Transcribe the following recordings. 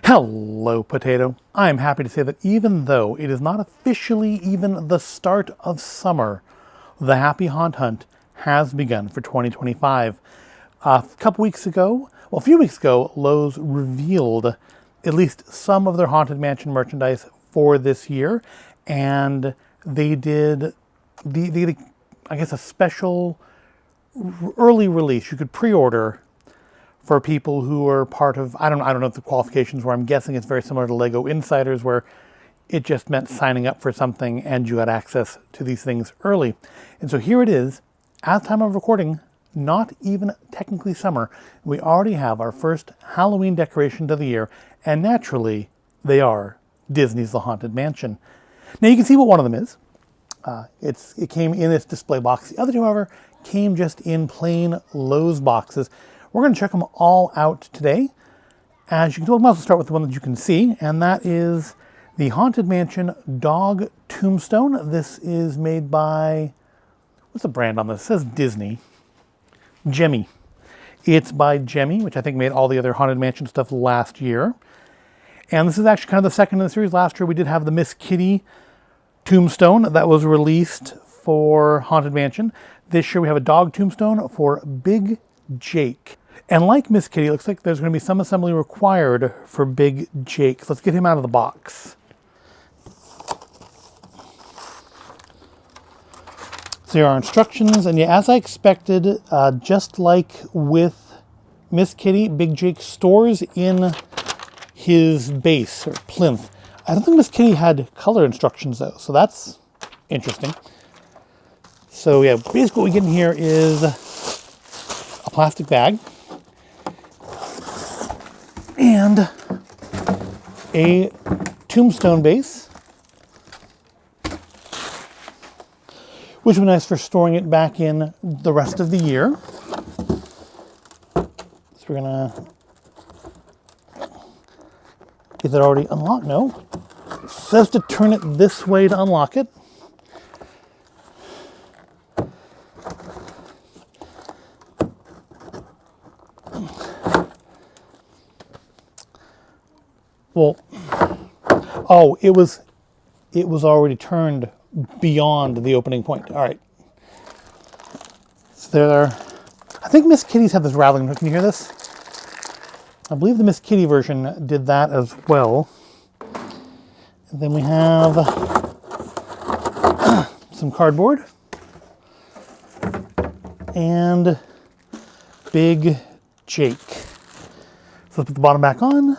Hello, Potato. I'm happy to say that even though it is not officially even the start of summer, the Happy Haunt Hunt has begun for 2025. A few weeks ago, Lowe's revealed at least some of their Haunted Mansion merchandise for this year, and they did a special early release. You could pre-order for people who are part of, I don't know if the qualifications were. I'm guessing it's very similar to Lego Insiders, where it just meant signing up for something and you had access to these things early. And so here it is, at the time of recording, not even technically summer. We already have our first Halloween decorations of the year, and naturally, they are Disney's The Haunted Mansion. Now you can see what one of them is. It came in its display box. The other two, however, came just in plain Lowe's boxes. We're going to check them all out today. As you can tell, we'll also start with the one that you can see, and that is the Haunted Mansion Dog Tombstone. This is made by, what's the brand on this? It says Disney. Gemmy. It's by Gemmy, which I think made all the other Haunted Mansion stuff last year. And this is actually kind of the second in the series. Last year we did have the Miss Kitty Tombstone that was released for Haunted Mansion. This year we have a dog tombstone for Big Jake. And like Miss Kitty, it looks like there's going to be some assembly required for Big Jake. So let's get him out of the box. So here are instructions, and yeah, as I expected, just like with Miss Kitty, Big Jake stores in his base, or plinth. I don't think Miss Kitty had color instructions though, so that's interesting. So yeah, basically what we get in here is a plastic bag and a tombstone base, which would be nice for storing it back in the rest of the year. So we're gonna get that already unlocked. No, it says to turn it this way to unlock it. Well, oh, it was already turned beyond the opening point. All right. So there are, I think Miss Kitty's have this rattling. Can you hear this? I believe the Miss Kitty version did that as well. And then we have some cardboard and Big Jake. So let's put the bottom back on.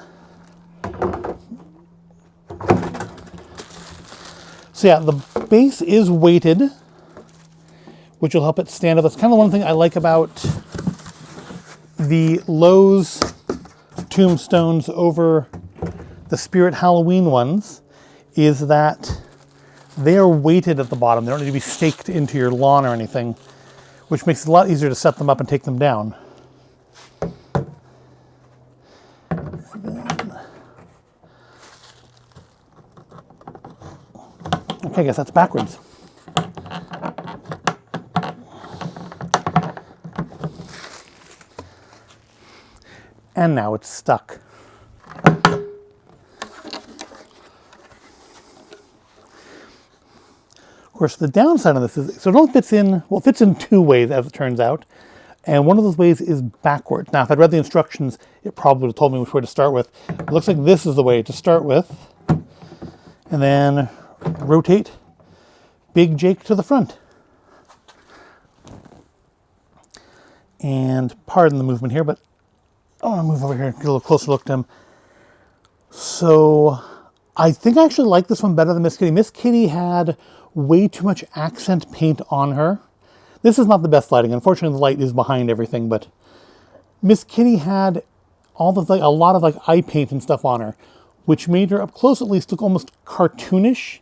So yeah, the base is weighted, which will help it stand up. That's kind of one thing I like about the Lowe's tombstones over the Spirit Halloween ones, is that they are weighted at the bottom. They don't need to be staked into your lawn or anything, which makes it a lot easier to set them up and take them down. Okay, I guess that's backwards. And now it's stuck. Of course, the downside of this is, so it only fits in, well, it fits in two ways as it turns out. And one of those ways is backwards. Now, if I'd read the instructions, it probably would have told me which way to start with. It looks like this is the way to start with. And then rotate Big Jake to the front. And pardon the movement here, but I want to move over here and get a little closer look at him. So I think I actually like this one better than Miss Kitty. Miss Kitty had way too much accent paint on her. This is not the best lighting. Unfortunately, the light is behind everything, but Miss Kitty had a lot of eye paint and stuff on her, which made her up close at least look almost cartoonish.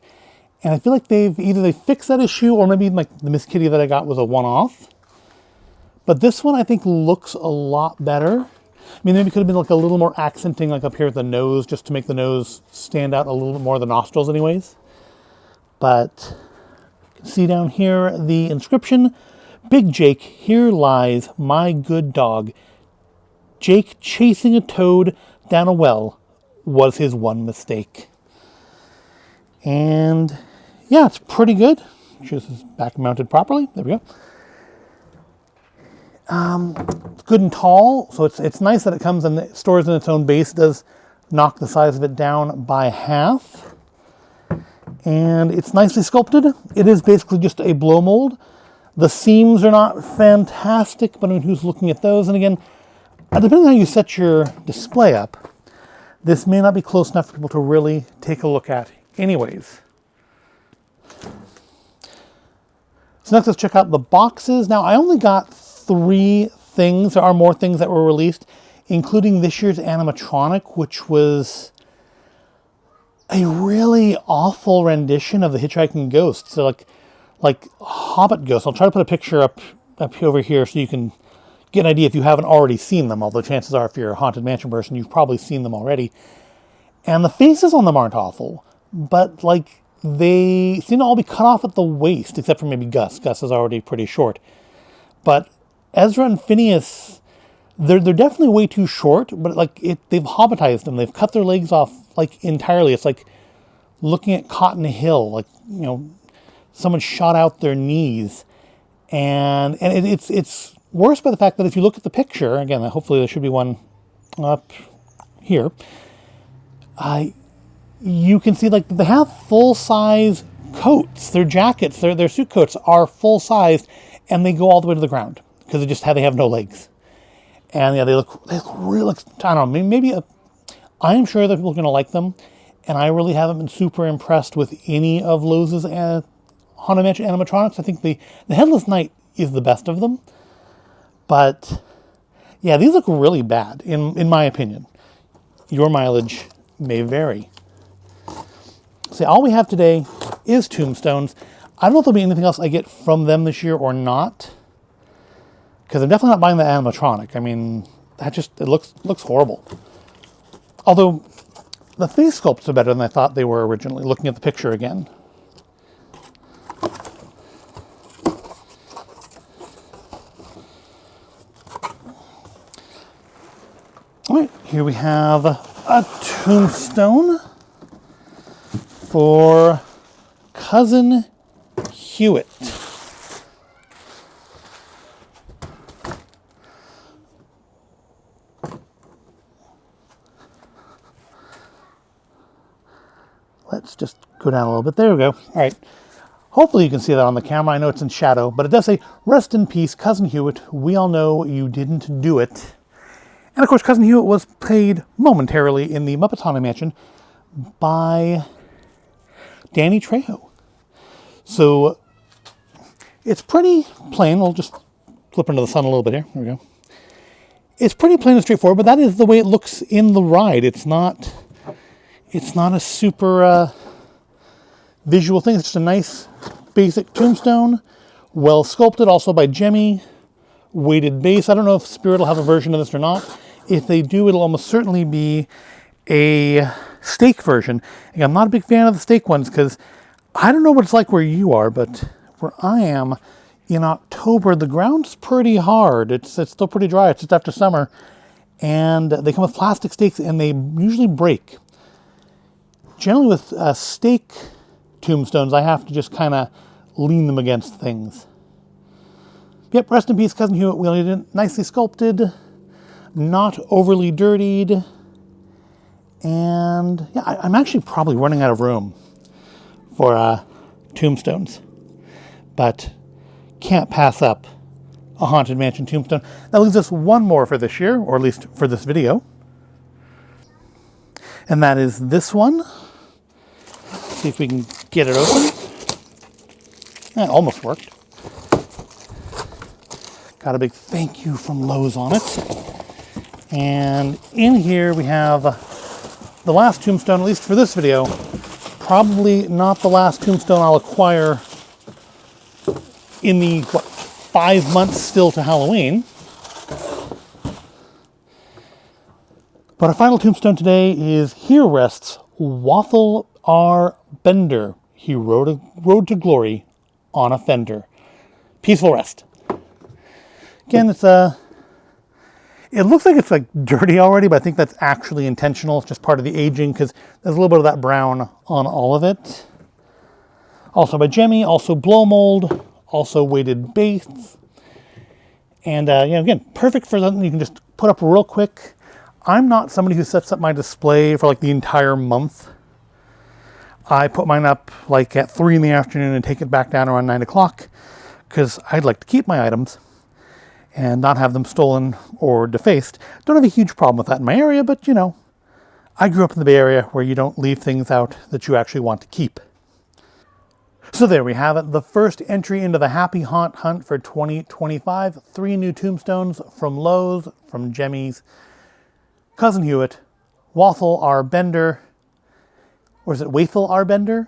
And I feel like they fixed that issue, or maybe like the Miss Kitty that I got was a one-off. But this one I think looks a lot better. I mean, maybe it could have been like a little more accenting, like up here at the nose, just to make the nose stand out a little bit more, the nostrils anyways. But you can see down here the inscription, Big Jake, here lies my good dog. Jake chasing a toad down a well was his one mistake. And yeah, it's pretty good. This is back mounted properly. There we go. It's good and tall, so it's nice that it comes and it stores in its own base. It does knock the size of it down by half. And it's nicely sculpted. It is basically just a blow mold. The seams are not fantastic, but I mean, who's looking at those? And again, depending on how you set your display up, this may not be close enough for people to really take a look at anyways. So next let's check out the boxes. Now I only got 3 things. There are more things that were released, including this year's animatronic, which was a really awful rendition of the Hitchhiking Ghosts. So like Hobbit ghosts. I'll try to put a picture up over here so you can get an idea if you haven't already seen them, although chances are if you're a Haunted Mansion person, you've probably seen them already. And the faces on them aren't awful, but like they seem to all be cut off at the waist, except for maybe Gus. Gus is already pretty short. But Ezra and Phineas, they're definitely way too short, but like they've hobbitized them. They've cut their legs off like entirely. It's like looking at Cotton Hill, like, you know, someone shot out their knees. And it's worse by the fact that if you look at the picture, again, hopefully there should be one up here, you can see like they have full-size coats. Their jackets, their suit coats are full-sized, and they go all the way to the ground because they have no legs. And yeah, they look really, I don't know, maybe I'm sure that people are going to like them, and I really haven't been super impressed with any of Lowe's Haunted Mansion animatronics. I think the Headless Knight is the best of them. But yeah, these look really bad, in my opinion. Your mileage may vary. See, all we have today is Tombstones. I don't know if there'll be anything else I get from them this year or not, because I'm definitely not buying the animatronic. I mean, it looks horrible. Although the face sculpts are better than I thought they were originally, looking at the picture again. All right, here we have a tombstone for Cousin Hewitt. Let's just go down a little bit. There we go. All right. Hopefully you can see that on the camera. I know it's in shadow, but it does say, "Rest in peace, Cousin Hewitt. We all know you didn't do it." And of course, Cousin Hewitt was played momentarily in the Muppets Haunted Mansion by Danny Trejo. So it's pretty plain. We'll just flip into the sun a little bit here. There we go. It's pretty plain and straightforward, but that is the way it looks in the ride. It's not a super visual thing. It's just a nice basic tombstone, well sculpted, also by Gemmy. Weighted base. I don't know if Spirit will have a version of this or not. If they do, it'll almost certainly be a steak version. And I'm not a big fan of the steak ones because I don't know what it's like where you are, but where I am in October, the ground's pretty hard. It's still pretty dry. It's just after summer. And they come with plastic stakes and they usually break. Generally with steak tombstones, I have to just kind of lean them against things. Yep, rest in peace, Cousin Hewitt. Wheeling it nicely sculpted, not overly dirtied, and yeah, I'm actually probably running out of room for tombstones, but can't pass up a Haunted Mansion tombstone. That leaves us one more for this year, or at least for this video, and that is this one. Let's see if we can get it open. That almost worked. Got a big thank you from Lowe's on it. And in here we have the last tombstone, at least for this video. Probably not the last tombstone I'll acquire in the, 5 months still to Halloween. But our final tombstone today is Here Rests Wathel R. Bender. He rode to glory on a fender. Peaceful rest. Again, It looks like it's like dirty already, but I think that's actually intentional. It's just part of the aging because there's a little bit of that brown on all of it. Also by Gemmy, also blow mold, also weighted base. And again, perfect for something you can just put up real quick. I'm not somebody who sets up my display for like the entire month. I put mine up like at 3 in the afternoon and take it back down around 9 o'clock because I'd like to keep my items and not have them stolen or defaced. Don't have a huge problem with that in my area, but you know, I grew up in the Bay Area where you don't leave things out that you actually want to keep. So there we have it, the first entry into the Happy Haunt Hunt for 2025. 3 new tombstones from Lowe's, from Gemmy's, Cousin Hewitt, Wathel R. Bender, or is it Wathel R. Bender?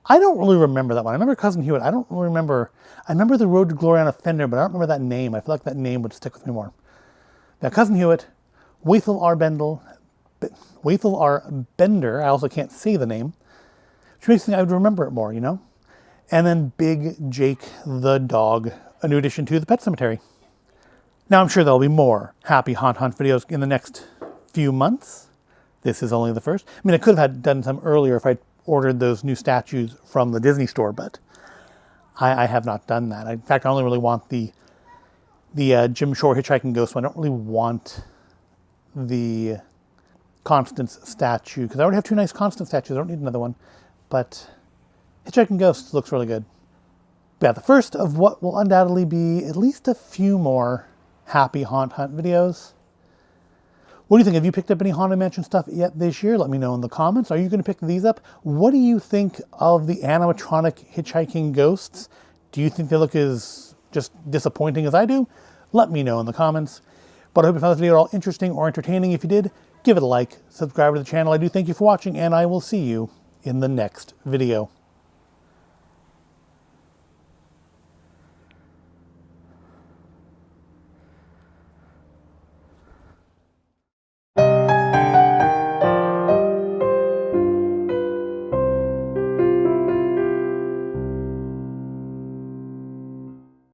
I don't really remember that one. I remember Cousin Hewitt. I don't really remember. I remember the Road to Glory on a Fender, but I don't remember that name. I feel like that name would stick with me more. Now, Cousin Hewitt, Wathel R. Bender. I also can't say the name, which makes me think I would remember it more, you know? And then Big Jake the Dog, a new addition to the Pet Cemetery. Now, I'm sure there'll be more Happy Haunt Hunt videos in the next few months. This is only the first. I mean, I could have done some earlier if I ordered those new statues from the Disney store, but I have not done that. In fact, I only really want the Jim Shore Hitchhiking Ghosts one. I don't really want the Constance statue, because I already have 2 nice Constance statues. I don't need another one. But Hitchhiking Ghosts looks really good. But yeah, the first of what will undoubtedly be at least a few more Happy Haunt Hunt videos. What do you think? Have you picked up any Haunted Mansion stuff yet this year? Let me know in the comments. Are you going to pick these up? What do you think of the animatronic Hitchhiking Ghosts? Do you think they look as just disappointing as I do? Let me know in the comments. But I hope you found this video at all interesting or entertaining. If you did, give it a like, subscribe to the channel. I do thank you for watching, and I will see you in the next video.